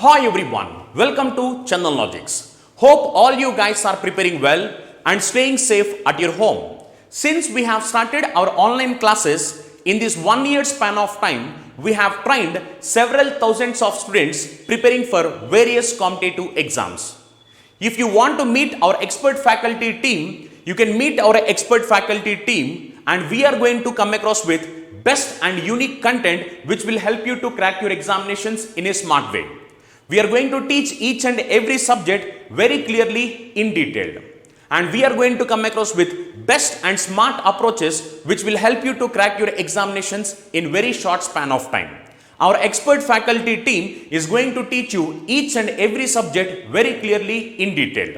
Hi everyone, welcome to Chandan Logics. Hope all you guys are preparing well and staying safe at your home. Since we have started our online classes in this 1 year span of time, we have trained several thousands of students preparing for various competitive exams. If you want to meet our expert faculty team, you can meet our expert faculty team and we are going to come across with best and unique content which will help you to crack your examinations in a smart way. We are going to teach each and every subject very clearly in detail. And we are going to come across with best and smart approaches which will help you to crack your examinations in very short span of time. Our expert faculty team is going to teach you each and every subject very clearly in detail.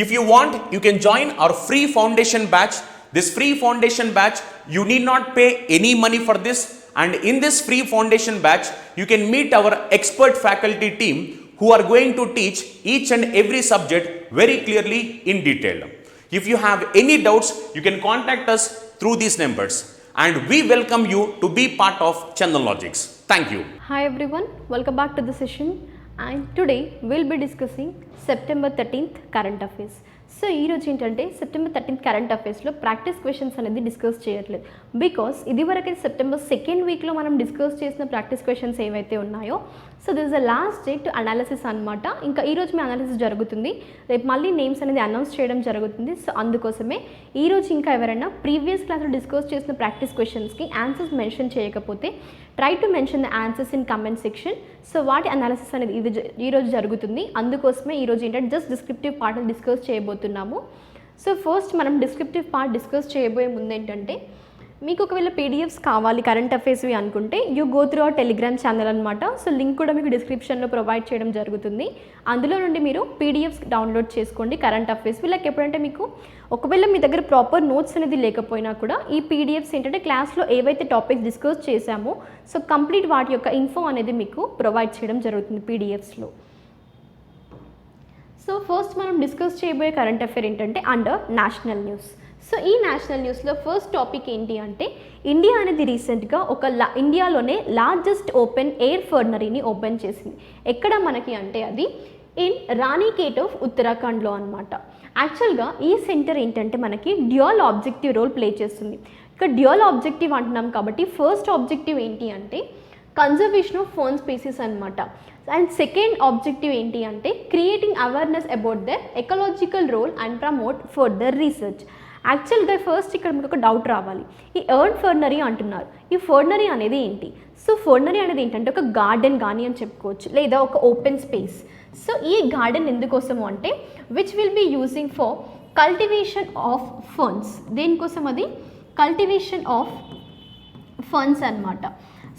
If you want, you can join our free foundation batch. This free foundation batch, you need not pay any money for this, and in this free foundation batch, you can meet our expert faculty team who are going to teach each and every subject very clearly in detail. If you have any doubts, you can contact us through these numbers, and we welcome you to be part of Chandan Logics. Thank you. Hi everyone, welcome back to the session, and today we'll be discussing September 13th current affairs. So ఈరోజు ఏంటంటే September 13th current అఫైర్స్లో practice questions అనేది discuss చేయట్లేదు, because ఇదివరకే September second వీక్లో మనం discuss చేసిన practice questions ఏవైతే ఉన్నాయో, so this the last day to analysis అనమాట. ఇంకా ఈరోజు మీ అనాలిసిస్ జరుగుతుంది, రేపు మళ్ళీ నేమ్స్ అనేది అనౌన్స్ చేయడం జరుగుతుంది. సో అందుకోసమే ఈరోజు ఇంకా ఎవరైనా ప్రీవియస్ క్లాస్లో డిస్కస్ చేసిన ప్రాక్టీస్ క్వశ్చన్స్కి ఆన్సర్స్ మెన్షన్ చేయకపోతే try to mention the answers in comment section. So వాటి అనాలిసిస్ అనేది ఈరోజు జరుగుతుంది. అందుకోసమే ఈరోజు ఏంటంటే జస్ట్ డిస్క్రిప్టివ్ పార్ట్ని డిస్కస్ చేయబోతున్నాము. సో ఫస్ట్ మనం డిస్క్రిప్టివ్ పార్ట్ డిస్కస్ చేయబోయే ముందు ఏంటంటే, మీకు ఒకవేళ పీడిఎఫ్స్ కావాలి కరెంట్ అఫైర్స్వి అనుకుంటే you go through our Telegram channel అనమాట. సో లింక్ కూడా మీకు డిస్క్రిప్షన్లో ప్రొవైడ్ చేయడం జరుగుతుంది. అందులో నుండి మీరు పీడిఎఫ్స్ డౌన్లోడ్ చేసుకోండి కరెంట్ అఫైర్స్. వీళ్ళకి ఎప్పుడంటే మీకు ఒకవేళ మీ దగ్గర ప్రాపర్ నోట్స్ అనేది లేకపోయినా కూడా ఈ పీడిఎఫ్స్ ఏంటంటే క్లాస్లో ఏవైతే టాపిక్స్ డిస్కస్ చేశామో సో కంప్లీట్ వాటి యొక్క ఇన్ఫో అనేది మీకు ప్రొవైడ్ చేయడం జరుగుతుంది పీడిఎఫ్స్లో. సో ఫస్ట్ మనం డిస్కస్ చేయబోయే కరెంట్ అఫైర్ ఏంటంటే అండర్ నేషనల్ న్యూస్. సో ఈ నేషనల్ న్యూస్లో ఫస్ట్ టాపిక్ ఏంటి అంటే, ఇండియా అనేది రీసెంట్గా ఇండియాలోనే లార్జెస్ట్ ఓపెన్ ఎయిర్ ఫర్నరీని ఓపెన్ చేసింది. ఎక్కడ మనకి అంటే అది ఇన్ రాణిఖేట్ ఆఫ్ ఉత్తరాఖండ్లో అనమాట. యాక్చువల్గా ఈ సెంటర్ ఏంటంటే మనకి డ్యూయల్ ఆబ్జెక్టివ్ రోల్ ప్లే చేస్తుంది. ఇక్కడ డ్యూయల్ ఆబ్జెక్టివ్ అంటున్నాం కాబట్టి ఫస్ట్ ఆబ్జెక్టివ్ ఏంటి అంటే కన్జర్వేషన్ ఆఫ్ ఫోన్ స్పీసీస్ అనమాట. అండ్ సెకండ్ ఆబ్జెక్టివ్ ఏంటి అంటే creating awareness about the ecological role and promote further research. యాక్చువల్గా ఫస్ట్ ఇక్కడ మీకు ఒక డౌట్ రావాలి, ఈ ఎర్న్ ఫర్నరీ అంటున్నారు, ఈ ఫర్నరీ అనేది ఏంటి? సో ఫర్నరీ అనేది ఏంటంటే ఒక గార్డెన్ కానీ అని చెప్పుకోవచ్చు, లేదా ఒక ఓపెన్ స్పేస్. సో ఈ గార్డెన్ ఎందుకోసము అంటే which will be using for cultivation of ferns. దేనికోసం అది? కల్టివేషన్ ఆఫ్ ఫర్న్స్ అనమాట.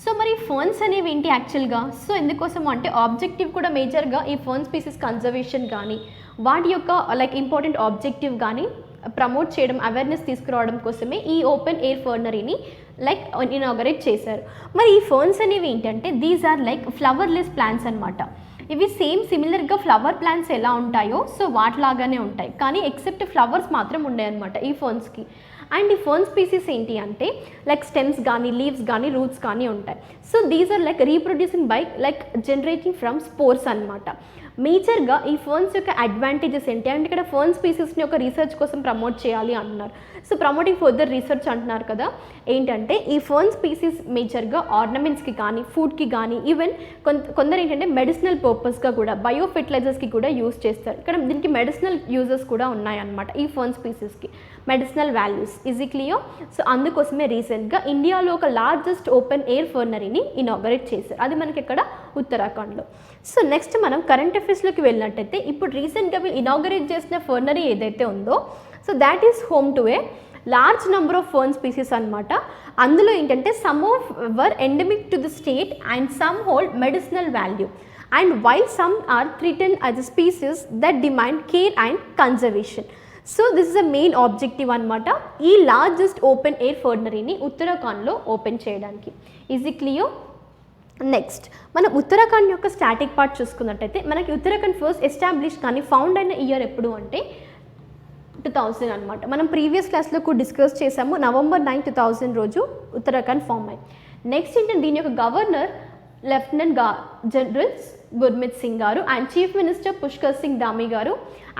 సో మరి ఫర్న్స్ అనేవి ఏంటి యాక్చువల్గా? సో ఎందుకోసం అంటే ఆబ్జెక్టివ్ కూడా మేజర్గా ఈ ఫర్న్ స్పీసీస్ కన్జర్వేషన్ కానీ వాటి యొక్క ఇంపార్టెంట్ ఆబ్జెక్టివ్ కానీ ప్రమోట్ చేయడం, అవేర్నెస్ తీసుకురావడం కోసమే ఈ ఓపెన్ ఎయిర్ ఫర్నరీని ఇనాగరేట్ చేశారు. మరి ఈ ఫర్న్స్ అనేవి ఏంటంటే దీస్ ఆర్ ఫ్లవర్లెస్ ప్లాంట్స్ అనమాట. ఇవి సిమిలర్గా ఫ్లవర్ ప్లాంట్స్ ఎలా ఉంటాయో సో వాటిలాగానే ఉంటాయి, కానీ ఎక్సెప్ట్ ఫ్లవర్స్ మాత్రం ఉంటాయి అనమాట ఈ ఫర్న్స్కి. అండ్ ఈ ఫర్న్ స్పీసీస్ ఏంటి అంటే స్టెమ్స్ కానీ లీవ్స్ కానీ రూట్స్ కానీ ఉంటాయి. So these are reproducing by generating from spores అనమాట. మేజర్గా ఈ ఫర్న్స్ యొక్క అడ్వాంటేజెస్ ఏంటి అంటే ఇక్కడ ఫర్న్ స్పీసీస్ని ఒక రీసెర్చ్ కోసం ప్రమోట్ చేయాలి అంటున్నారు. సో ప్రమోటింగ్ ఫర్దర్ రీసెర్చ్ అంటున్నారు కదా. ఏంటంటే ఈ ఫర్న్ స్పీసీస్ మేజర్గా ఆర్నమెంట్స్కి కానీ ఫుడ్కి కానీ ఈవెన్ కొందరు ఏంటంటే మెడిసినల్ పర్పస్గా కూడా బయో ఫెర్టిలైజర్స్కి కూడా యూజ్ చేస్తారు. ఇక్కడ దీనికి మెడిసినల్ యూజెస్ కూడా ఉన్నాయన్నమాట ఈ ఫర్న్ స్పీసీస్కి, medicinal values. Is it clear? So అందుకోసమే రీసెంట్గా ఇండియాలో ఒక లార్జెస్ట్ ఓపెన్ ఎయిర్ ఫర్నరీని ఇనాగరేట్ చేశారు, అది మనకి ఇక్కడ ఉత్తరాఖండ్లో. సో నెక్స్ట్ మనం కరెంట్ అఫైర్స్లోకి వెళ్ళినట్టయితే ఇప్పుడు రీసెంట్గా వీళ్ళు ఇనాగరేట్ చేసిన ఫర్నరీ ఏదైతే ఉందో so that is home to a large number of fern species అనమాట. అందులో ఏంటంటే some of were endemic to the state and some hold medicinal value and while some are threatened as a species that demand care and conservation. So this is a main objective అనమాట ఈ largest open air ఫర్నరీని ఉత్తరాఖండ్లో open చేయడానికి. Is it clear? Next మనం ఉత్తరాఖండ్ యొక్క static part చూసుకున్నట్టయితే మనకి Uttarakhand first establish కానీ found అయిన ఇయర్ ఎప్పుడు అంటే 2000 అనమాట. మనం ప్రీవియస్ క్లాస్లో కూడా డిస్కస్ చేసాము. November 9, 2000 రోజు ఉత్తరాఖండ్ ఫామ్ అయ్యి. నెక్స్ట్ ఏంటంటే దీని యొక్క governor lieutenant general Gurmit Singh గారు and chief minister Pushkar Singh Dhami గారు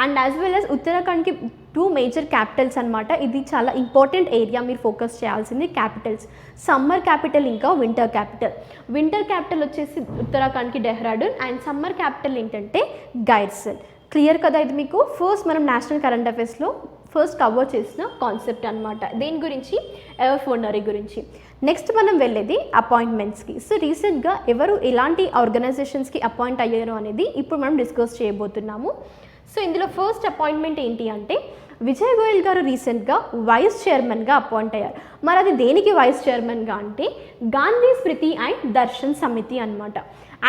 అండ్ యాజ్ వెల్ యాజ్ ఉత్తరాఖండ్కి 2 మేజర్ క్యాపిటల్స్ అనమాట. ఇది చాలా ఇంపార్టెంట్ ఏరియా, మీరు ఫోకస్ చేయాల్సింది క్యాపిటల్స్. సమ్మర్ క్యాపిటల్ ఇంకా వింటర్ క్యాపిటల్. వింటర్ క్యాపిటల్ వచ్చేసి ఉత్తరాఖండ్కి డెహ్రాడూన్ అండ్ సమ్మర్ క్యాపిటల్ ఏంటంటే గైర్సెల్. క్లియర్ కదా ఇది మీకు? ఫస్ట్ మనం నేషనల్ కరెంట్ అఫైర్స్లో ఫస్ట్ కవర్ చేసిన కాన్సెప్ట్ అనమాట. దేని గురించి? ఎవర్ ఫోర్నరీ గురించి. నెక్స్ట్ మనం వెళ్ళేది అపాయింట్మెంట్స్కి. సో రీసెంట్గా ఎవరు ఎలాంటి ఆర్గనైజేషన్స్కి అపాయింట్ అయ్యారు అనేది ఇప్పుడు మనం డిస్కస్ చేయబోతున్నాము. సో ఇందులో ఫస్ట్ అపాయింట్మెంట్ ఏంటి అంటే విజయ్ గోయల్ గారు రీసెంట్గా వైస్ చైర్మన్గా అపాయింట్ అయ్యారు. మరి అది దేనికి వైస్ చైర్మన్గా అంటే గాంధీ స్మృతి అండ్ దర్శన్ సమితి అనమాట.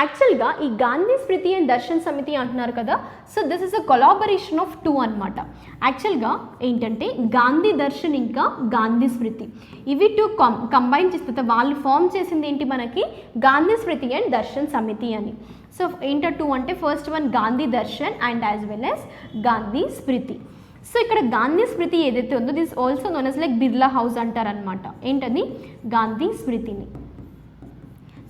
యాక్చువల్గా ఈ గాంధీ స్మృతి అండ్ దర్శన్ సమితి అంటున్నారు కదా, so this is a collaboration of 2 అనమాట. యాక్చువల్గా ఏంటంటే గాంధీ దర్శన్ ఇంకా గాంధీ స్మృతి ఇవి 2 కంబైన్ చేస్తే వాళ్ళు ఫామ్ చేసింది ఏంటి మనకి గాంధీ స్మృతి అండ్ దర్శన్ సమితి అని. సో ఏంటో 2 అంటే first one Gandhi Darshan and as well as Gandhi Smriti. So ఇక్కడ గాంధీ స్మృతి ఏదైతే ఉందో this also known as like Birla house అంటారనమాట. ఏంటది? గాంధీ స్మృతిని.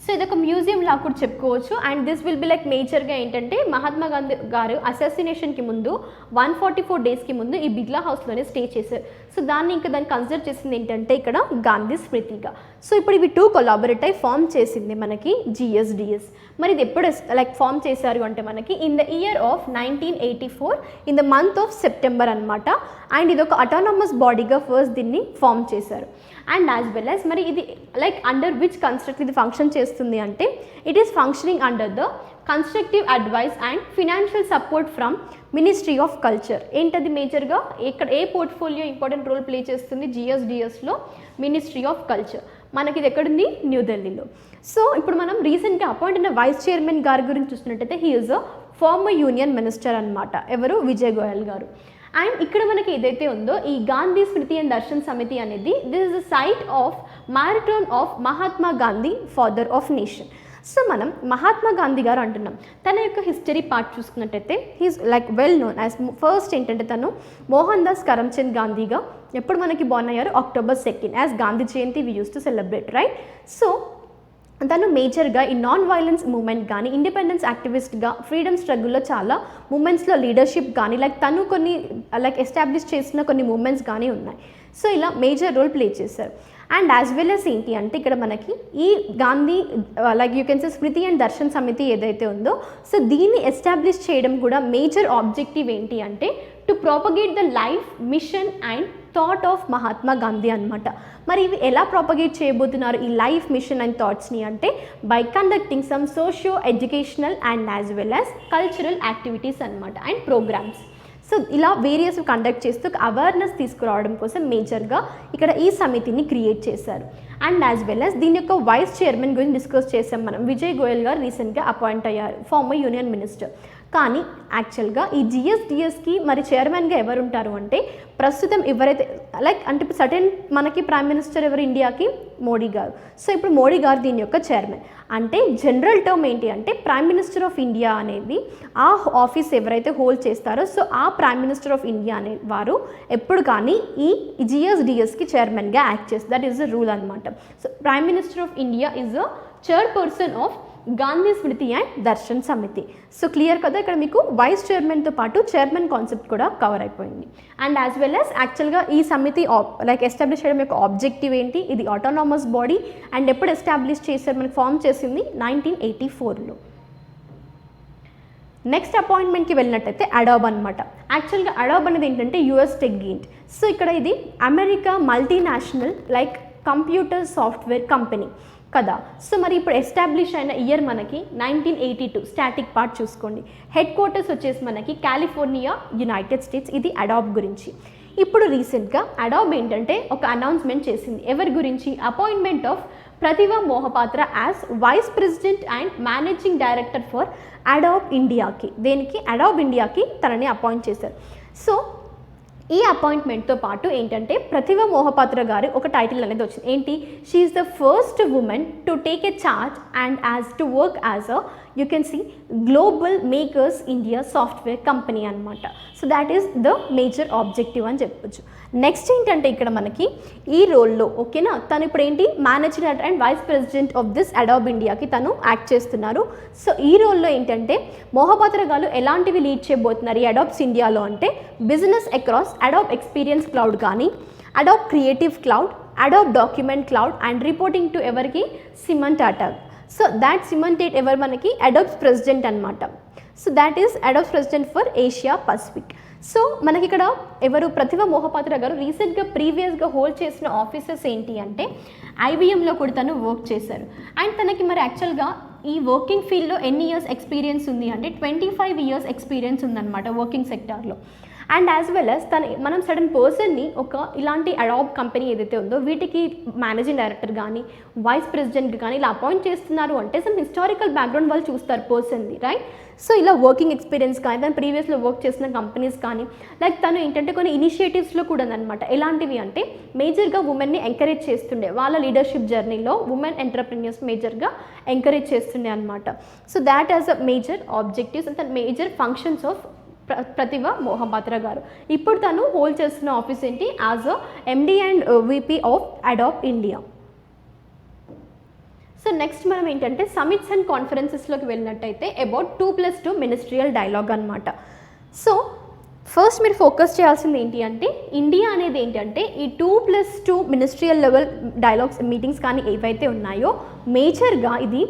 సో ఇదొక మ్యూజియం లా కూడా చెప్పుకోవచ్చు. And this will be like మేజర్గా ఏంటంటే మహాత్మా గాంధీ గారు అసాసినేషన్కి ముందు 144 డేస్కి ముందు ఈ బిర్లా హౌస్లోనే స్టే చేశారు. సో దాన్ని కన్సిడర్ చేసింది ఏంటంటే ఇక్కడ గాంధీ స్మృతిగా. సో ఇప్పుడు ఇవి 2 కొలాబరేట్ అయి ఫామ్ చేసింది మనకి GSDS. మరి ఇది ఎప్పుడు లైక్ ఫామ్ చేశారు అంటే మనకి in the year of 1984 in the month of September అనమాట. అండ్ ఇది ఒక అటానమస్ బాడీగా ఫస్ట్ దీన్ని ఫామ్ చేశారు. అండ్ యాజ్ వెల్ యాజ్ మరి ఇది లైక్ అండర్ విచ్ కన్స్ట్రక్ట్ ఇది ఫంక్షన్ చేస్తుంది అంటే it is functioning under the constructive advice and financial support from ministry of culture. ఏంటది మేజర్గా ఇక్కడ ఏ పోర్ట్ఫోలియో ఇంపార్టెంట్ రోల్ ప్లే చేస్తుంది GSDSలో? Ministry of culture. మనకి ఇది ఎక్కడుంది? న్యూఢిల్లీలో. సో ఇప్పుడు మనం రీసెంట్గా అపాయింట్ అయిన వైస్ చైర్మన్ గారి గురించి చూసినట్టయితే he is a former union minister అనమాట. ఎవరు? విజయ్ గోయల్ గారు. అండ్ ఇక్కడ మనకి ఏదైతే ఉందో ఈ గాంధీ స్మృతి అండ్ దర్శన్ సమితి అనేది this is the site of martyrdom of Mahatma Gandhi, father of nation. So మనం మహాత్మా గాంధీ గారు అంటున్నాం. తన యొక్క హిస్టరీ పార్ట్ చూసుకున్నట్టయితే he's like well known as first ఏంటంటే తను మోహన్ దాస్ కరమ్చంద్ గాంధీగా ఎప్పుడు మనకి బోర్న్ అయ్యారు? October 2 as Gandhi Jayanti we use to celebrate, right? So తను మేజర్గా ఈ నాన్ వైలెన్స్ మూమెంట్ కానీ ఇండిపెండెన్స్ యాక్టివిస్ట్గా ఫ్రీడమ్ స్ట్రగుల్లో చాలా మూమెంట్స్లో లీడర్షిప్ కానీ లైక్ తను కొన్ని లైక్ ఎస్టాబ్లిష్ చేసిన కొన్ని మూమెంట్స్ కానీ ఉన్నాయి. సో ఇలా మేజర్ రోల్ ప్లే చేశారు. అండ్ యాజ్ వెల్ యాజ్ ఏంటి అంటే ఇక్కడ మనకి ఈ Gandhi like you can say Smriti and Darshan సమితి ఏదైతే ఉందో సో దీన్ని ఎస్టాబ్లిష్ చేయడం కూడా మేజర్ ఆబ్జెక్టివ్ ఏంటి అంటే to propagate the life, mission and thought of Mahatma Gandhi అనమాట. మరి ఇవి ఎలా ప్రాపగేట్ చేయబోతున్నారు ఈ లైఫ్, మిషన్ అండ్ థాట్స్ని అంటే by conducting some socio educational and as well as cultural activities అనమాట అండ్ ప్రోగ్రామ్స్. సో ఇలా వేరియస్ కండక్ట్ చేస్తూ అవేర్నెస్ తీసుకురావడం కోసం మేజర్గా ఇక్కడ ఈ సమితిని క్రియేట్ చేశారు. అండ్ యాజ్ వెల్ యాజ్ దీని యొక్క వైస్ చైర్మన్ గురించి డిస్కస్ చేసాం మనం. విజయ్ గోయల్ గారు రీసెంట్గా అపాయింట్ అయ్యారు, ఫార్మర్ యూనియన్ మినిస్టర్. కానీ యాక్చువల్గా ఈ GSDSకి మరి చైర్మన్గా ఎవరు ఉంటారు అంటే ప్రస్తుతం ఎవరైతే లైక్ అంటే ఇప్పుడు సర్టెన్ మనకి ప్రైమ్ మినిస్టర్ ఎవరు ఇండియాకి? మోడీ గారు. సో ఇప్పుడు మోడీ గారు దీని యొక్క చైర్మన్. అంటే జనరల్ టర్మ్ ఏంటి అంటే ప్రైమ్ మినిస్టర్ ఆఫ్ ఇండియా అనేది ఆ ఆఫీస్ ఎవరైతే హోల్డ్ చేస్తారో సో ఆ ప్రైమ్ మినిస్టర్ ఆఫ్ ఇండియా అనే వారు ఎప్పుడు కానీ ఈ GSDSకి చైర్మన్గా యాక్ట్ చేస్తారు. దట్ ఈస్ ద రూల్ అనమాట. So prime minister of India is a chairperson of Gandhi Smriti and Darshan సమితి. సో క్లియర్ కదా, ఇక్కడ మీకు వైస్ చైర్మన్తో పాటు చైర్మన్ కాన్సెప్ట్ కూడా కవర్ అయిపోయింది. అండ్ యాజ్ వెల్ యాజ్ యాక్చువల్గా ఈ సమితి లైక్ ఎస్టాబ్లిష్ చేయడం యొక్క ఆబ్జెక్టివ్ ఏంటి? ఇది ఆటోనామస్ బాడీ అండ్ ఎప్పుడు ఎస్టాబ్లిష్ చేశారు? మనకి ఫామ్ చేసింది 1984లో. నెక్స్ట్ అపాయింట్మెంట్కి వెళ్ళినట్టయితే అడాబ్ అనమాట. యాక్చువల్గా అడాబ్ అనేది ఏంటంటే US టెక్ గియింట్. సో ఇక్కడ ఇది America multinational like computer software company కదా. సో మరి ఇప్పుడు ఎస్టాబ్లిష్ అయిన ఇయర్ మనకి 1982. స్టాటిక్ పార్ట్ చూసుకోండి. హెడ్ క్వార్టర్స్ వచ్చేసి మనకి కాలిఫోర్నియా, యునైటెడ్ స్టేట్స్. ఇది అడాబ్ గురించి. ఇప్పుడు రీసెంట్గా అడాబ్ ఏంటంటే ఒక అనౌన్స్మెంట్ చేసింది. ఎవరి గురించి? Appointment of Pratibha Mohapatra as vice president and managing director for Adobe ఇండియాకి. దేనికి? అడాబ్ ఇండియాకి తనని అపాయింట్ చేశారు. సో ఈ అపాయింట్మెంట్తో పాటు ఏంటంటే ప్రతిభ మోహపాత్ర గారి ఒక టైటిల్ అనేది వచ్చింది. ఏంటి? She is the first woman to take a charge and as to work as a you can see global makers India software company అనమాట. So that is the major objective అని చెప్పొచ్చు. నెక్స్ట్ ఏంటంటే ఇక్కడ మనకి ఈ రోల్లో ఓకేనా, తను ఇప్పుడు ఏంటి manager and vice president of this Adobe ఇండియాకి తను యాక్ట్ చేస్తున్నారు. సో ఈ రోల్లో ఏంటంటే మోహపాత్ర గారు ఎలాంటివి లీడ్ చేయబోతున్నారు ఈ అడాబ్స్ ఇండియాలో అంటే business across Adobe experience cloud కానీ, Adobe creative cloud, Adobe document cloud and reporting to ఎవరికి సిమంట్ అటాక్. సో దాట్ సిమంటేట్ ఎవరు మనకి అడాబ్స్ ప్రెసిడెంట్ అనమాట. So that is Adobe's president for Asia Pacific. So మనకి ఇక్కడ ఎవరు ప్రతిభ మోహపాత్ర గారు రీసెంట్గా ప్రీవియస్గా హోల్డ్ చేసిన ఆఫీసెస్ ఏంటి అంటే ఐబిఎంలో కూడా తను వర్క్ చేశారు. అండ్ తనకి మరి యాక్చువల్గా ఈ వర్కింగ్ ఫీల్డ్లో ఎన్ని ఇయర్స్ ఎక్స్పీరియన్స్ ఉంది అంటే 25 ఇయర్స్ ఎక్స్పీరియన్స్ ఉందన్నమాట వర్కింగ్ సెక్టార్లో. అండ్ యాజ్ వెల్ as మనం సడన్ పర్సన్ని ఒక ఇలాంటి అడాబ్ కంపెనీ ఏదైతే ఉందో వీటికి మేనేజింగ్ డైరెక్టర్ కానీ వైస్ ప్రెసిడెంట్ కానీ ఇలా అపాయింట్ చేస్తున్నారు అంటే సమ్ హిస్టారికల్ బ్యాక్గ్రౌండ్ వాళ్ళు చూస్తారు పర్సన్ది, రైట్? సో ఇలా వర్కింగ్ ఎక్స్పీరియన్స్ కానీ తను ప్రీవియస్లో వర్క్ చేసిన కంపెనీస్ కానీ లైక్ తను ఏంటంటే కొన్ని ఇనిషియేటివ్స్లో కూడా అనమాట. ఎలాంటివి అంటే మేజర్గా ఉమెన్ని ఎంకరేజ్ చేస్తుండే, వాళ్ళ లీడర్షిప్ జర్నీలో ఉమెన్ ఎంటర్ప్రెన్యూర్స్ మేజర్గా ఎంకరేజ్ చేస్తుండే అనమాట. So that as a major objectives and major functions of Pratibha Mohapatra గారు. ఇప్పుడు తను హోల్డ్ చేస్తున్న ఆఫీస్ ఏంటి as a MD and VP of Adobe India. So next మనం ఏంటంటే సమిట్స్ అండ్ కాన్ఫరెన్సెస్లోకి వెళ్ళినట్టయితే అబౌట్ 2+2 మినిస్ట్రియల్ డైలాగ్ అనమాట. సో ఫస్ట్ మీరు ఫోకస్ చేయాల్సింది ఏంటి అంటే ఇండియా అనేది ఏంటంటే ఈ 2+2 మినిస్ట్రియల్ లెవెల్ డైలాగ్స్ మీటింగ్స్ కానీ ఏవైతే ఉన్నాయో మేజర్గా ఇది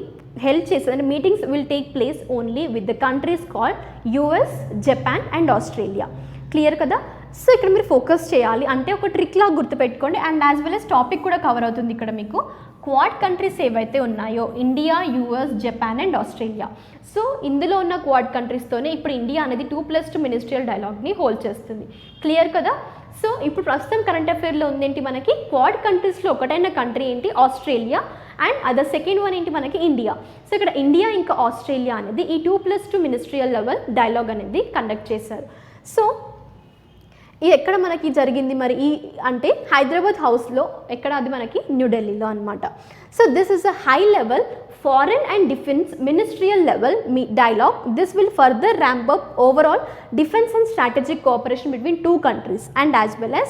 హెల్ప్ చేస్తుంది. అంటే meetings will take place only with the countries called US, Japan and Australia. Clear కదా? సో ఇక్కడ మీరు ఫోకస్ చేయాలి అంటే ఒక ట్రిక్ లాగా గుర్తుపెట్టుకోండి. And as well as topic కూడా కవర్ అవుతుంది ఇక్కడ మీకు. క్వాడ్ కంట్రీస్ ఏవైతే ఉన్నాయో India, US, Japan and Australia. So ఇందులో ఉన్న క్వాడ్ కంట్రీస్తోనే ఇప్పుడు ఇండియా అనేది 2+2 మినిస్ట్రియల్ డైలాగ్ని హోల్డ్ చేస్తుంది. క్లియర్ కదా? సో ఇప్పుడు ప్రస్తుతం కరెంట్ అఫైర్లో ఉందేంటి మనకి క్వాడ్ కంట్రీస్లో ఒకటైన కంట్రీ ఏంటి Australia and other second one ఏంటి మనకి ఇండియా. సో ఇక్కడ ఇండియా ఇంకా ఆస్ట్రేలియా అనేది ఈ 2+2 మినిస్ట్రియల్ లెవెల్ డైలాగ్ అనేది కండక్ట్ చేశారు. సో ఇది ఎక్కడ మనకి జరిగింది మరి ఈ అంటే హైదరాబాద్ హౌస్లో, ఎక్కడ అది మనకి న్యూఢిల్లీలో అనమాట. So this is a high level foreign and defense ministerial level dialogue. This will further ramp up overall defense and strategic cooperation between two countries and as well as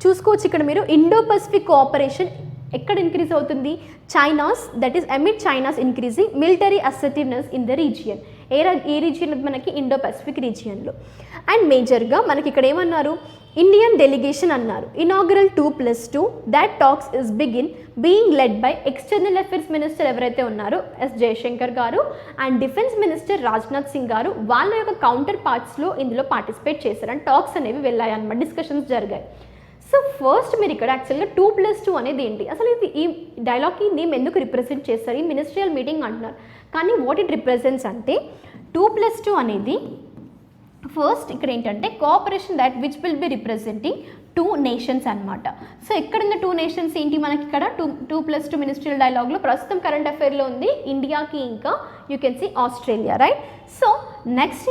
చూసుకోవచ్చు ఇక్కడ మీరు ఇండో పసిఫిక్ కోఆపరేషన్ ఎక్కడ increase అవుతుంది China's that is amid China's increasing military assertiveness in the region. A region మనకి Indo Pacific రీజియన్లో. And మేజర్గా మనకి ఇక్కడ ఏమన్నారు ఇండియన్ డెలిగేషన్ అన్నారు. Inaugural 2+2 that talks is begin being led by external affairs minister ఎవరైతే ఉన్నారో ఎస్ జయశంకర్ గారు and defence minister Rajnath Singh గారు వాళ్ళ యొక్క కౌంటర్ పార్ట్స్లో ఇందులో పార్టిసిపేట్ చేశారు అండ్ టాక్స్ అనేవి వెళ్ళాయి అన్నమాట, డిస్కషన్స్ జరిగాయి. సో ఫస్ట్ మీరు ఇక్కడ యాక్చువల్గా 2+2 అనేది ఏంటి అసలు ఇది ఈ డైలాగ్కి నేమ్ ఎందుకు రిప్రజెంట్ చేస్తారు ఈ మినిస్ట్రియల్ మీటింగ్ అంటున్నారు కానీ వాట్ ఇట్ రిప్రజెంట్స్ అంటే 2+2 అనేది ఫస్ట్ ఇక్కడ ఏంటంటే cooperation that which will be representing 2 nations అనమాట. సో ఎక్కడున్న 2 నేషన్స్ ఏంటి మనకి ఇక్కడ 2+2 మినిస్ట్రియల్ డైలాగ్లో ప్రస్తుతం కరెంట్ అఫైర్లో ఉంది ఇండియాకి ఇంకా you can see Australia, right? So next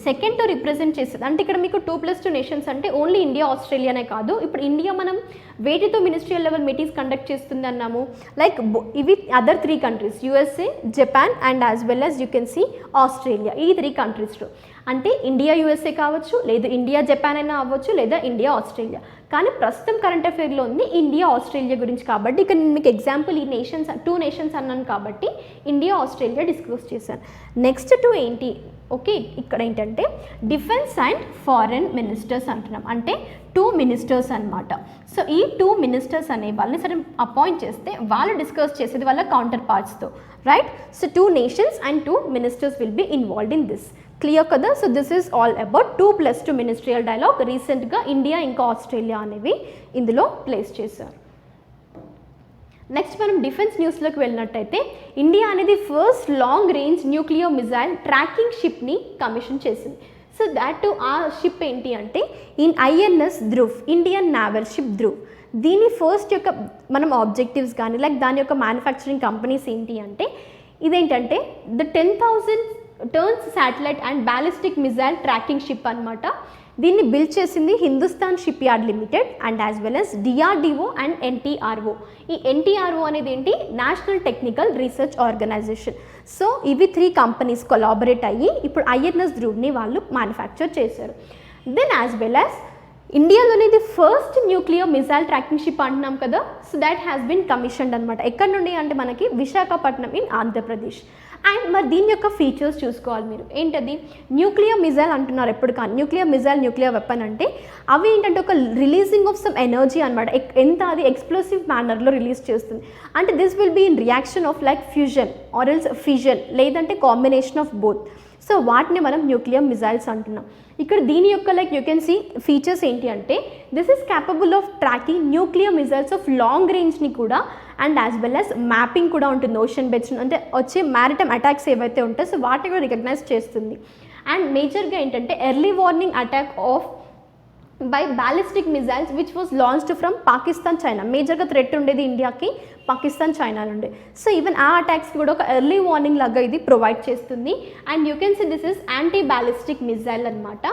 సెకండ్తో రిప్రజెంట్ చేస్తుంది అంటే ఇక్కడ మీకు 2+2 నేషన్స్ అంటే ఓన్లీ ఇండియా ఆస్ట్రేలియానే కాదు. ఇప్పుడు ఇండియా మనం వేటితో మినిస్ట్రియల్ లెవెల్ మీటింగ్స్ కండక్ట్ చేస్తుంది అన్నాము లైక్ ఇవి other 3 countries USA, Japan and as well as you can see Australia. ఈ 3 కంట్రీస్లో అంటే ఇండియా యూఎస్ఏ కావచ్చు, లేదు ఇండియా జపాన్ అయినా అవ్వచ్చు, లేదా ఇండియా ఆస్ట్రేలియా. కానీ ప్రస్తుతం కరెంట్ అఫైర్లో ఉంది ఇండియా ఆస్ట్రేలియా గురించి కాబట్టి ఇక్కడ నేను మీకు ఎగ్జాంపుల్ ఈ నేషన్స్ 2 నేషన్స్ అన్నాను కాబట్టి ఇండియా ఆస్ట్రేలియా డిస్కస్ చేశాను. నెక్స్ట్ 2 ఏంటి ఓకే ఇక్కడ ఏంటంటే డిఫెన్స్ అండ్ ఫారెన్ మినిస్టర్స్ అంటున్నాం అంటే 2 మినిస్టర్స్ అనమాట. సో ఈ 2 మినిస్టర్స్ అనే వాళ్ళని సరే అపాయింట్ చేస్తే వాళ్ళు డిస్కస్ చేసేది వాళ్ళ కౌంటర్ పార్ట్స్తో, right? So 2 nations and 2 ministers will be involved in this. Clear కదా? So this is all about 2+2 ministerial dialogue. రీసెంట్గా ఇండియా ఇంకా ఆస్ట్రేలియా అనేవి ఇందులో ప్లేస్ చేశారు. నెక్స్ట్ మనం డిఫెన్స్ న్యూస్లోకి వెళ్ళినట్టయితే ఇండియా అనేది first long range nuclear missile tracking షిప్ని కమిషన్ చేసింది. సో దాట్ ఆ షిప్ ఏంటి అంటే in INS Dhruv, Indian naval ship Dhruv. దీని ఫస్ట్ యొక్క మనం ఆబ్జెక్టివ్స్ కానీ లైక్ దాని యొక్క మ్యానుఫ్యాక్చరింగ్ కంపెనీస్ ఏంటి అంటే ఇదేంటంటే the 10,000 tons satellite and ballistic missile tracking ship అనమాట. దీన్ని బిల్డ్ చేసింది Hindustan shipyard limited and as well as DRDO and NTRO. ఈ ఎన్టీఆర్ఓ అనేది ఏంటి, national technical research organisation. So ఇవి 3 కంపెనీస్ కొలాబరేట్ అయ్యి ఇప్పుడు ఐఎన్ఎస్ ధ్రువ్ని వాళ్ళు మ్యానుఫ్యాక్చర్ చేశారు. దెన్ యాజ్ వెల్ as ఇండియాలోనే ఇది first nuclear missile tracking ship అంటున్నాం కదా, so that has been commissioned అనమాట. ఎక్కడ నుండి అంటే మనకి విశాఖపట్నం ఇన్ ఆంధ్రప్రదేశ్. అండ్ మరి దీని యొక్క ఫీచర్స్ చూసుకోవాలి మీరు. ఏంటది, న్యూక్లియర్ మిజైల్ అంటున్నారు ఎప్పుడు కానీ. న్యూక్లియర్ వెపన్ అంటే అవి ఏంటంటే ఒక రిలీజింగ్ ఆఫ్ సమ్ ఎనర్జీ అనమాట. ఎంత అది ఎక్స్ప్లోసివ్ మేనర్లో రిలీజ్ చేస్తుంది అంటే this will be in reaction of like fusion or else fission, లేదంటే కాంబినేషన్ ఆఫ్ బోత్. సో వాటిని మనం న్యూక్లియర్ మిజైల్స్ అంటున్నాం. ఇక్కడ దీని యొక్క like you can see features ఏంటి అంటే this is capable of tracking nuclear missiles of long రేంజ్ని కూడా and as well as mapping కూడా ఉంటుంది ఓషన్ బెడ్స్, అంటే వచ్చే మ్యారిటైమ్ అటాక్స్ ఏవైతే ఉంటాయో సో వాటిని కూడా రికగ్నైజ్ చేస్తుంది. అండ్ మేజర్గా ఏంటంటే early warning attack of by ballistic missiles which was launched from Pakistan, China. మేజర్గా థ్రెట్ ఉండేది ఇండియాకి పాకిస్తాన్, చైనా నుండి. సో ఈవెన్ ఆ అటాక్స్కి కూడా ఒక ఎర్లీ వార్నింగ్ లాగా ఇది ప్రొవైడ్ చేస్తుంది. And you can see this is anti ballistic missile అనమాట.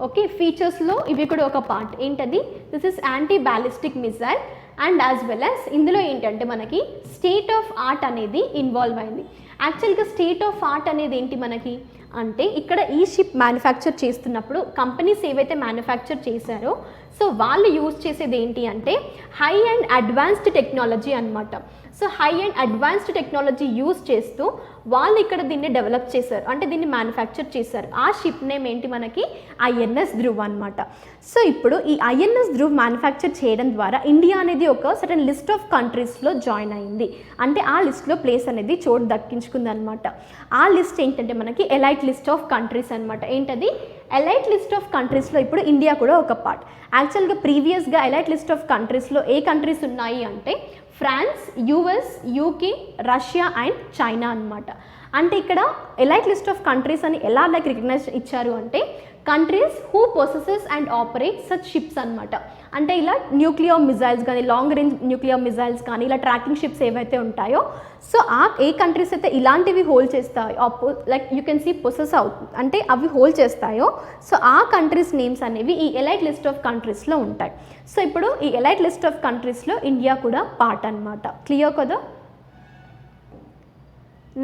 ఓకే, ఫీచర్స్లో ఇవి కూడా ఒక పార్ట్. ఏంటది, this is anti ballistic missile and as well as ఇందులో ఏంటంటే మనకి స్టేట్ ఆఫ్ ఆర్ట్ అనేది ఇన్వాల్వ్ అయింది. యాక్చువల్గా స్టేట్ ఆఫ్ ఆర్ట్ అనేది ఏంటి మనకి అంటే ఇక్కడ ఈ షిప్ మ్యానుఫ్యాక్చర్ చేస్తున్నప్పుడు కంపెనీస్ ఏవైతే మ్యానుఫ్యాక్చర్ చేశారో సో వాళ్ళు యూజ్ చేసేది ఏంటి అంటే హై అండ్ అడ్వాన్స్డ్ టెక్నాలజీ అనమాట. So high and advanced technology use చేస్తూ వాళ్ళు ఇక్కడ దీన్ని డెవలప్ చేశారు, అంటే దీన్ని మ్యానుఫ్యాక్చర్ చేశారు. ఆ షిప్ నేమ్ ఏంటి మనకి ఐఎన్ఎస్ ధ్రువ్ అనమాట. సో ఇప్పుడు ఈ ఐఎన్ఎస్ ధ్రువ్ మ్యానుఫ్యాక్చర్ చేయడం ద్వారా ఇండియా అనేది ఒక సర్టన్ లిస్ట్ ఆఫ్ కంట్రీస్లో జాయిన్ అయింది. అంటే ఆ లిస్ట్లో ప్లేస్ అనేది చోటు దక్కించుకుంది అనమాట. ఆ లిస్ట్ ఏంటంటే మనకి ఎలైట్ లిస్ట్ ఆఫ్ కంట్రీస్ అనమాట. ఏంటది, ఎలైట్ లిస్ట్ ఆఫ్ కంట్రీస్లో ఇప్పుడు ఇండియా కూడా ఒక పార్ట్. యాక్చువల్గా ప్రీవియస్గా ఎలైట్ లిస్ట్ ఆఫ్ కంట్రీస్లో ఏ కంట్రీస్ ఉన్నాయి అంటే France, US, UK, Russia and China అనమాట. అంటే ఇక్కడ ఎలైట్ లిస్ట్ ఆఫ్ కంట్రీస్ అని ఎలా లైక్ రికగ్నైజ్ ఇచ్చారు అంటే countries who possesses and operate such ships అనమాట. అంటే ఇలా న్యూక్లియర్ మిజైల్స్ కానీ లాంగ్ రేంజ్ న్యూక్లియర్ మిజైల్స్ కానీ ఇలా ట్రాకింగ్ షిప్స్ ఏవైతే ఉంటాయో సో ఆ ఏ కంట్రీస్ అయితే ఇలాంటివి హోల్డ్ చేస్తాయో like you can see possess అవుతుంది అంటే అవి హోల్డ్ చేస్తాయో సో ఆ కంట్రీస్ నేమ్స్ అనేవి ఈ ఎలైట్ లిస్ట్ ఆఫ్ కంట్రీస్లో ఉంటాయి. సో ఇప్పుడు ఈ ఎలైట్ లిస్ట్ ఆఫ్ కంట్రీస్లో ఇండియా కూడా పార్ట్ అనమాట. క్లియర్ కదా.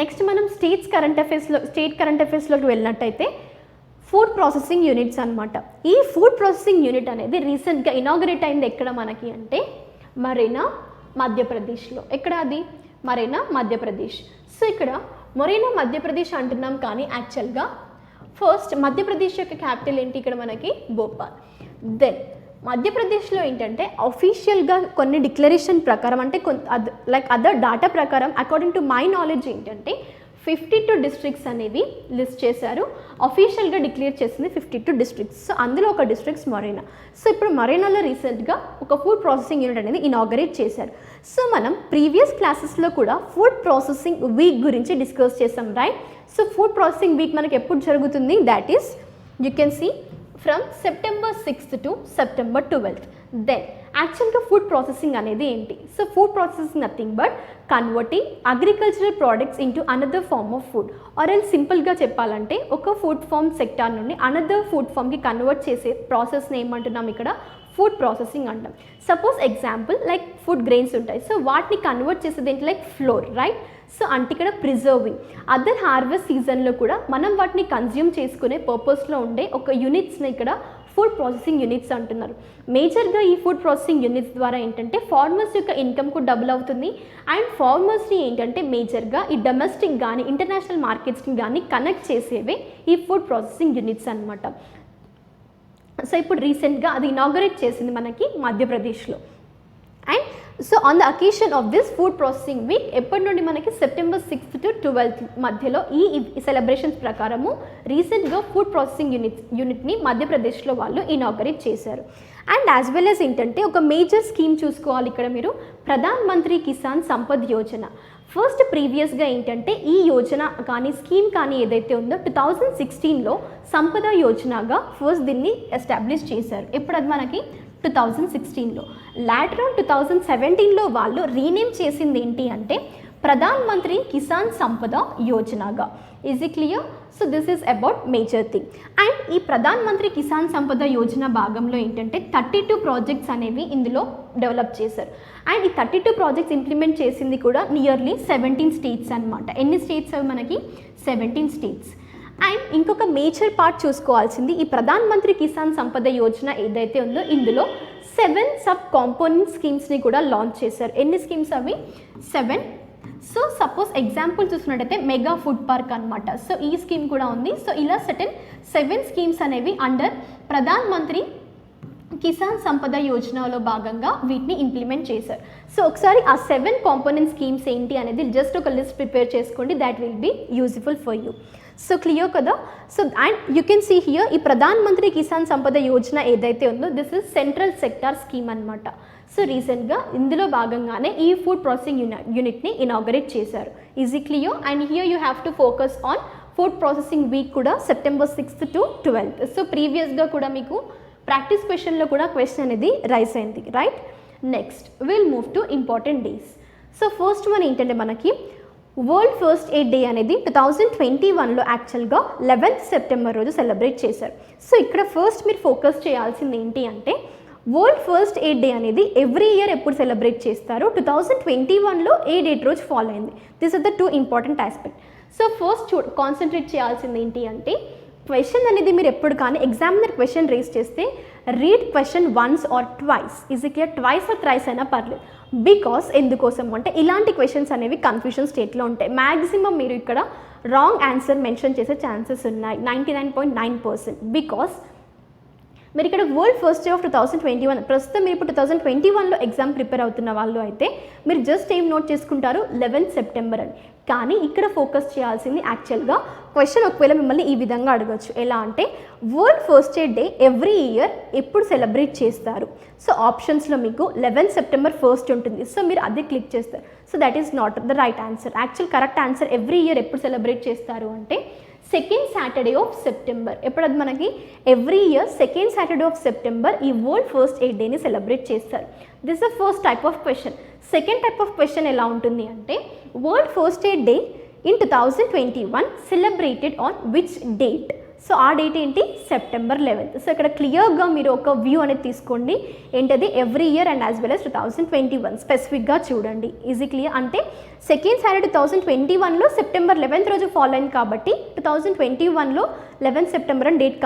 నెక్స్ట్ మనం స్టేట్ కరెంట్ అఫైర్స్లోకి వెళ్ళినట్టయితే ఫుడ్ ప్రాసెసింగ్ యూనిట్స్ అనమాట. ఈ ఫుడ్ ప్రాసెసింగ్ యూనిట్ అనేది రీసెంట్గా ఇనాగరేట్ అయింది ఎక్కడ మనకి అంటే మొరేనా, మధ్యప్రదేశ్లో. ఎక్కడ అది, మొరేనా, మధ్యప్రదేశ్. సో ఇక్కడ మొరేనా మధ్యప్రదేశ్ అంటున్నాం కానీ యాక్చువల్గా ఫస్ట్ మధ్యప్రదేశ్ యొక్క క్యాపిటల్ ఏంటి ఇక్కడ మనకి భోపాల్. దెన్ మధ్యప్రదేశ్లో ఏంటంటే అఫీషియల్గా కొన్ని డిక్లరేషన్ ప్రకారం అంటే లైక్ అదర్ డాటా ప్రకారం అకార్డింగ్ టు మై నాలెడ్జ్ ఏంటంటే 52 డిస్ట్రిక్ట్స్ అనేవి లిస్ట్ చేశారు. అఫీషియల్గా డిక్లేర్ చేసింది 52 డిస్ట్రిక్ట్స్. సో అందులో ఒక డిస్ట్రిక్ట్స్ మొరేనా. సో ఇప్పుడు మొరేనాలో రీసెంట్గా ఒక ఫుడ్ ప్రాసెసింగ్ యూనిట్ అనేది ఇనాగరేట్ చేశారు. సో మనం ప్రీవియస్ క్లాసెస్లో కూడా ఫుడ్ ప్రాసెసింగ్ వీక్ గురించి డిస్కస్ చేసాం right. So food processing week మనకి ఎప్పుడు జరుగుతుంది, that is you can see from September 6th to September 12th. Then యాక్చువల్గా ఫుడ్ ప్రాసెసింగ్ అనేది ఏంటి, so food processing nothing but converting agricultural products into another form of food or else సింపుల్గా చెప్పాలంటే ఒక food form sector నుండి another food ఫార్మ్కి convert చేసే ప్రాసెస్ని ఏమంటున్నాం ఇక్కడ ఫుడ్ ప్రాసెసింగ్ అంటాం. Suppose example like food grains ఉంటాయి సో వాటిని కన్వర్ట్ చేసేది ఏంటి లైక్ ఫ్లోర్ రైట్. సో అంటే ఇక్కడ ప్రిజర్వింగ్ అదర్ హార్వెస్ట్ సీజన్లో కూడా మనం వాటిని కన్జ్యూమ్ చేసుకునే పర్పస్లో ఉండే ఒక యూనిట్స్ని ఇక్కడ ఫుడ్ ప్రాసెసింగ్ యూనిట్స్ అంటున్నారు. మేజర్గా ఈ ఫుడ్ ప్రాసెసింగ్ యూనిట్స్ ద్వారా ఏంటంటే ఫార్మర్స్ యొక్క ఇన్కమ్ కూడా డబుల్ అవుతుంది అండ్ ఫార్మర్స్ని ఏంటంటే మేజర్గా ఈ డొమెస్టిక్ కానీ ఇంటర్నేషనల్ మార్కెట్స్ని కానీ కనెక్ట్ చేసేవే ఈ ఫుడ్ ప్రాసెసింగ్ యూనిట్స్ అనమాట. సో ఇప్పుడు రీసెంట్గా అది ఇనాగరేట్ చేసింది మనకి మధ్యప్రదేశ్లో. And so on the occasion of this food processing week ఎప్పటి నుండి మనకి సెప్టెంబర్ 6th to 12th మధ్యలో ఈ సెలబ్రేషన్స్ ప్రకారము రీసెంట్గా ఫుడ్ ప్రాసెసింగ్ యూనిట్ని మధ్యప్రదేశ్లో వాళ్ళు ఇనాగరేట్ చేశారు. అండ్ యాజ్ వెల్ యాజ్ ఏంటంటే ఒక మేజర్ స్కీమ్ చూసుకోవాలి ఇక్కడ మీరు, ప్రధాన్ మంత్రి కిసాన్ సంపద్ యోజన. ఫస్ట్ ప్రీవియస్గా ఏంటంటే ఈ యోజన కానీ స్కీమ్ కానీ ఏదైతే ఉందో 2016లో సంపద యోజనగా ఫస్ట్ దీన్ని ఎస్టాబ్లిష్ చేశారు. ఎప్పుడు అది మనకి 2016లో. లాటర్ ఆన్ 2017లో వాళ్ళు రీనేమ్ చేసింది ఏంటి అంటే ప్రధాన్ మంత్రి కిసాన్ సంపద యోజనగా. Is it clear? So this is about major thing. And ఈ ప్రధాన్ మంత్రి కిసాన్ సంపద యోజన భాగంలో ఏంటంటే 32 ప్రాజెక్ట్స్ అనేవి ఇందులో డెవలప్ చేశారు. అండ్ ఈ 32 ప్రాజెక్ట్స్ ఇంప్లిమెంట్ చేసింది కూడా నియర్లీ 17 స్టేట్స్ అనమాట. ఎన్ని స్టేట్స్ అవి మనకి? 17 స్టేట్స్. అండ్ ఇంకొక మేజర్ పార్ట్ చూసుకోవాల్సింది, ఈ ప్రధాన్ మంత్రి కిసాన్ సంపద యోజన ఏదైతే ఉందో ఇందులో 7 సబ్ కాంపోనెంట్ స్కీమ్స్ని కూడా లాంచ్ చేశారు. ఎన్ని స్కీమ్స్ అవి? 7. సో సపోజ్ ఎగ్జాంపుల్ చూసినట్టయితే మెగా ఫుడ్ పార్క్ అనమాట. సో ఈ స్కీమ్ కూడా ఉంది. సో ఇలా 7 స్కీమ్స్ అనేవి అండర్ ప్రధాన్ మంత్రి కిసాన్ సంపద యోజనలో భాగంగా వీటిని ఇంప్లిమెంట్ చేశారు. సో ఒకసారి ఆ 7 కాంపోనెంట్ స్కీమ్స్ ఏంటి అనేది జస్ట్ ఒక లిస్ట్ ప్రిపేర్ చేసుకోండి. That will be useful for you. So clear కదా? So and you can see here ఈ ప్రధాన్ మంత్రి కిసాన్ సంపద యోజన ఏదైతే ఉందో this is central sector scheme అనమాట. సో రీసెంట్గా ఇందులో భాగంగానే ఈ ఫుడ్ ప్రాసెసింగ్ యూనిట్ని ఇనాగరేట్ చేశారు. Is it clear? And here you have to focus on food processing week కూడా September 6th to 12th. So ప్రీవియస్గా కూడా మీకు ప్రాక్టీస్ క్వశ్చన్లో కూడా క్వశ్చన్ అనేది రైస్ అయింది, right? Next will move to important days. So first one ఏంటంటే మనకి వరల్డ్ ఫస్ట్ ఎయిడ్ డే అనేది 2021లో యాక్చువల్గా 11th September రోజు సెలబ్రేట్ చేశారు. సో ఇక్కడ ఫస్ట్ మీరు ఫోకస్ చేయాల్సింది ఏంటి అంటే వరల్డ్ ఫస్ట్ ఎయిడ్ డే అనేది ఎవ్రీ ఇయర్ ఎప్పుడు సెలబ్రేట్ చేస్తారు? 2021లో ఏ డేట్ రోజు ఫాలో అయింది. This are the 2 important aspect. So first concentrate చేయాల్సింది ఏంటి అంటే క్వశ్చన్ అనేది మీరు ఎప్పుడు కానీ ఎగ్జామినర్ క్వశ్చన్ రేస్ చేస్తే read question once or twice. Is it clear? Twice or thrice అయినా పర్లేదు. బికాస్ ఎందుకోసం అంటే ఇలాంటి క్వశ్చన్స్ అనేవి కన్ఫ్యూషన్ స్టేట్లో ఉంటాయి. మ్యాక్సిమం మీరు ఇక్కడ రాంగ్ ఆన్సర్ మెన్షన్ చేసే ఛాన్సెస్ ఉన్నాయి 99.9%. బికాస్ మీరు ఇక్కడ వరల్డ్ ఫస్ట్ డే ఆఫ్ 2021 ప్రస్తుతం మీరు ఇప్పుడు 2021లో ఎగ్జామ్ ప్రిపేర్ అవుతున్న వాళ్ళు అయితే మీరు జస్ట్ ఏం నోట్ చేసుకుంటారు 11th September అని. కానీ ఇక్కడ ఫోకస్ చేయాల్సింది యాక్చువల్గా క్వశ్చన్ ఒకవేళ మిమ్మల్ని ఈ విధంగా అడగచ్చు. ఎలా అంటే world first aid day every year ఎప్పుడు సెలబ్రేట్ చేస్తారు? సో ఆప్షన్స్లో మీకు 11th September 1st ఉంటుంది. సో మీరు అదే క్లిక్ చేస్తారు. So that is not the right answer. Actual correct answer every year ఎప్పుడు సెలబ్రేట్ చేస్తారు అంటే సెకండ్ సాటర్డే ఆఫ్ సెప్టెంబర్. ఎప్పుడు అది మనకి every year second Saturday of September ఈ వరల్డ్ ఫస్ట్ ఎయిడ్ డేని సెలబ్రేట్ చేస్తారు. This the first type of question. Second type of question ఎలా ఉంటుంది అంటే world first aid day in 2021 celebrated on which date? So ఆ డేట్ ఏంటి? September 11th. So ఇక్కడ క్లియర్గా మీరు ఒక వ్యూ అనేది తీసుకోండి. ఏంటది? Every year and as well as 2021 స్పెసిఫిక్గా చూడండి. Is it clear? అంటే సెకండ్ సాటర్డే 2021లో September 11th రోజు ఫాలో అయింది కాబట్టి 2021లో 11th September అని డేట్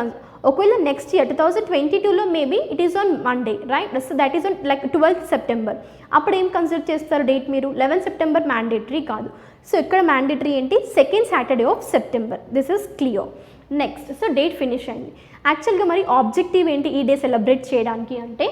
ఒకవేళ నెక్స్ట్ ఇయర్ 2022లో maybe it is on Monday, right? So that is on like 12th September. అప్పుడు ఏం కన్సిడర్ చేస్తారు డేట్ మీరు? 11th September మ్యాండేటరీ కాదు. సో ఇక్కడ మ్యాండేటరీ ఏంటి? Second Saturday of September. This is clear. Next so date finish అయింది. యాక్చువల్గా మరి ఆబ్జెక్టివ్ ఏంటి ఈ డే సెలబ్రేట్ చేయడానికి అంటే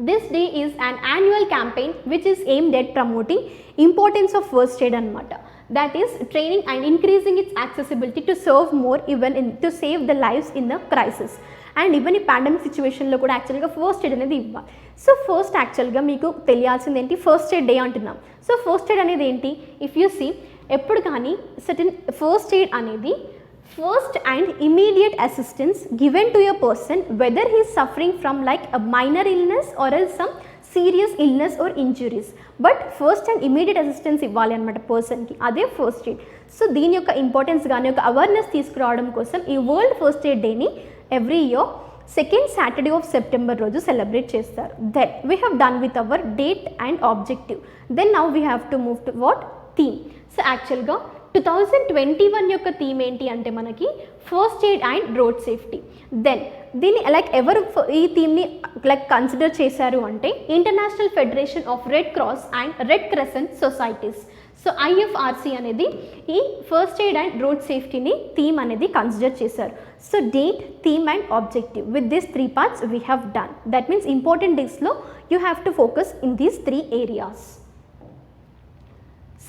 this day is an annual campaign which is aimed at promoting importance of first aid అనమాట. that is training and increasing its accessibility to serve more even in to save the lives in the crisis. And even ఈ pandemic సిచ్యువేషన్లో కూడా యాక్చువల్గా first aid అనేది ఇవ్వాలి. So first యాక్చువల్గా మీకు తెలియాల్సింది ఏంటి? ఫస్ట్ ఎయిడ్ డే అంటున్నాం. సో ఫస్ట్ ఎయిడ్ అనేది ఏంటి? ఇఫ్ యూ సీ ఎప్పుడు కానీ సర్టన్ ఫస్ట్ ఎయిడ్ అనేది first and immediate assistance given to a person whether he suffering from like a minor illness or else some serious illness or injuries. But first and immediate assistance ఇవ్వాలి అనమాట పర్సన్కి. అదే first aid. So దీని యొక్క importance కానీ ఒక awareness తీసుకురావడం కోసం ఈ వరల్డ్ ఫస్ట్ ఎయిడ్ డేని every year second Saturday of September రోజు సెలబ్రేట్ చేస్తారు. Then we have done with our date and objective. Then now we have to move to what theme. So యాక్చువల్గా 2021 యొక్క థీమ్ ఏంటి అంటే మనకి first aid and road safety. Then దీన్ని like ఎవరు ఈ థీమ్ని లైక్ కన్సిడర్ చేశారు అంటే international federation of red cross and red crescent societies. So IFRC అనేది ఈ ఫస్ట్ ఎయిడ్ అండ్ రోడ్ సేఫ్టీని థీమ్ అనేది కన్సిడర్ చేశారు. So date, theme and objective with this 3 parts we have done. That means important డేస్లో you have to focus in these 3 areas.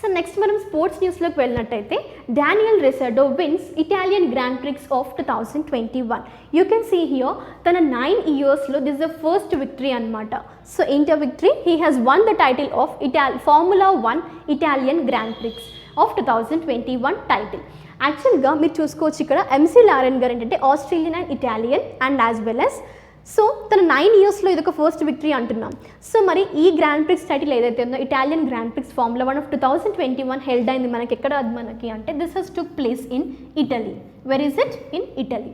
So next మనం sports న్యూస్లోకి వెళ్ళినట్టయితే Daniel Ricciardo wins Italian grand Prix of 2021. You can see here తన 9 yearsలో this is the first victory అనమాట. So ఏంటి victory? He has won the title of Formula 1 Italian grand Prix of 2021 title. యాక్చువల్గా మీరు చూసుకోవచ్చు ఇక్కడ MC లారెన్ గారు ఏంటంటే Australian and Italian and as well as so తన 9 ఇయర్స్లో ఇదొక ఫస్ట్ విక్టరీ అంటున్నాం. సో మరి ఈ గ్రాండ్ ప్రిక్స్ టైటిల్ ఏదైతే ఉందో Italian grand prix formula 1 of 2021 held అయింది మనకి ఎక్కడ అది మనకి అంటే this has took place in Italy. Where is it? In Italy.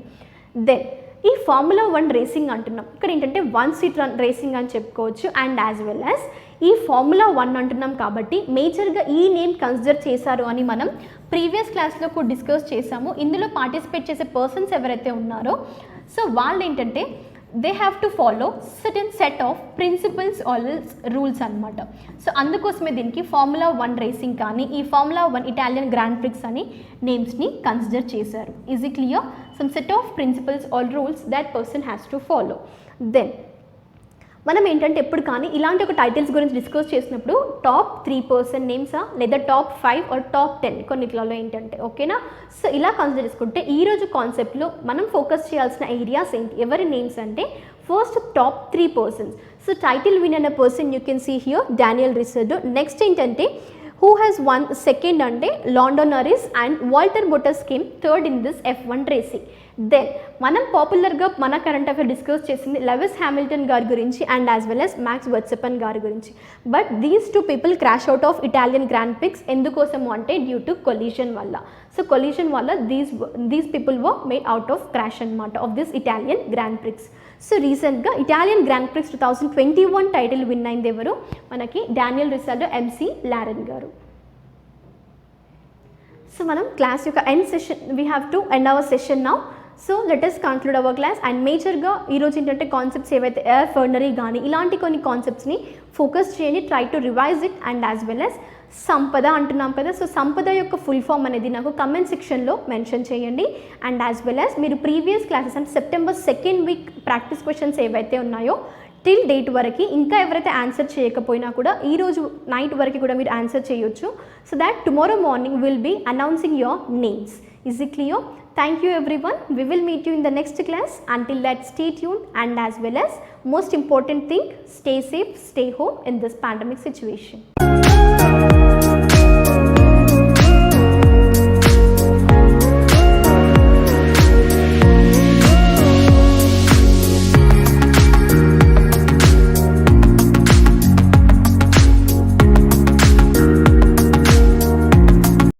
Then ఈ ఫార్ములా 1 రేసింగ్ అంటున్నాం, ఇక్కడ ఏంటంటే 1 సీట్ రేసింగ్ అని చెప్పుకోవచ్చు. అండ్ యాజ్ వెల్ యాజ్ ఈ ఫార్ములా 1 అంటున్నాం కాబట్టి మేజర్గా ఈ నేమ్ కన్సిడర్ చేశారు అని మనం ప్రీవియస్ క్లాస్లో కూడా డిస్కస్ చేసాము. ఇందులో పార్టిసిపేట్ చేసే పర్సన్స్ ఎవరైతే ఉన్నారో సో వాళ్ళు ఏంటంటే they have to follow certain set of principles or rules అనమాట. సో అందుకోసమే దీనికి ఫార్ములా 1 రేసింగ్ కానీ ఈ ఫార్ములా 1 ఇటాలియన్ గ్రాండ్ ప్రిక్స్ అని నేమ్స్ని కన్సిడర్ చేశారు. Is it clear? Some set of principles or rules that person has to follow. Then మనం ఏంటంటే ఎప్పుడు కానీ ఇలాంటి ఒక టైటిల్స్ గురించి డిస్కస్ చేసినప్పుడు టాప్ 3% నేమ్సా లేదా టాప్ 5 ఆర్ టాప్ 10 కొన్నిట్లలో ఏంటంటే ఓకేనా. సో ఇలా కన్సిడర్ చేసుకుంటే ఈరోజు కాన్సెప్ట్లో మనం ఫోకస్ చేయాల్సిన ఏరియాస్ ఏంటి, ఎవరి నేమ్స్ అంటే first top 3 persons. So title win అనే person you can see here Daniel Ricciardo. Next ఏంటంటే who has won second అంటే Lando Norris and Valtteri Bottas came third in this F1 racing. Then మనం పాపులర్గా మన current affair discuss చేసింది Lewis Hamilton గారి గురించి and as well as Max Verstappen గారి గురించి. But these 2 people crash out of Italian grand Prix ఎందుకోసము అంటే డ్యూ టు కొలిషన్ వల్ల. సో కొలిషన్ వల్ల these people were made out of crash అనమాట of this Italian grand Prix. So రీసెంట్గా Italian grand Prix 2021 title win అయింది ఎవరు మనకి Daniel Ricciardo MC Laren గారు. సో మనం క్లాస్ యొక్క end session we have to end our session now. So let us conclude our class. And మేజర్గా ఈరోజు ఏంటంటే కాన్సెప్ట్స్ ఏవైతే ఎయిర్ ఫర్నరీ కానీ ఇలాంటి కొన్ని కాన్సెప్ట్స్ని ఫోకస్ చేయండి, try to revise it. And as well as సంపద అంటున్నాం కదా, సో సంపద యొక్క ఫుల్ ఫామ్ అనేది నాకు కమెంట్ సెక్షన్లో మెన్షన్ చేయండి. అండ్ యాజ్ వెల్ యాజ్ మీరు ప్రీవియస్ క్లాసెస్ అంటే September 2nd week practice questions ఏవైతే ఉన్నాయో టిల్ డేట్ వరకు ఇంకా ఎవరైతే ఆన్సర్ చేయకపోయినా కూడా ఈరోజు నైట్ వరకు కూడా మీరు ఆన్సర్ చేయొచ్చు. So that tomorrow morning will be announcing your names. Is it clear? Thank you everyone. We will meet you in the next class. Until that, stay tuned and as well as most important thing, stay safe, stay home in this pandemic situation.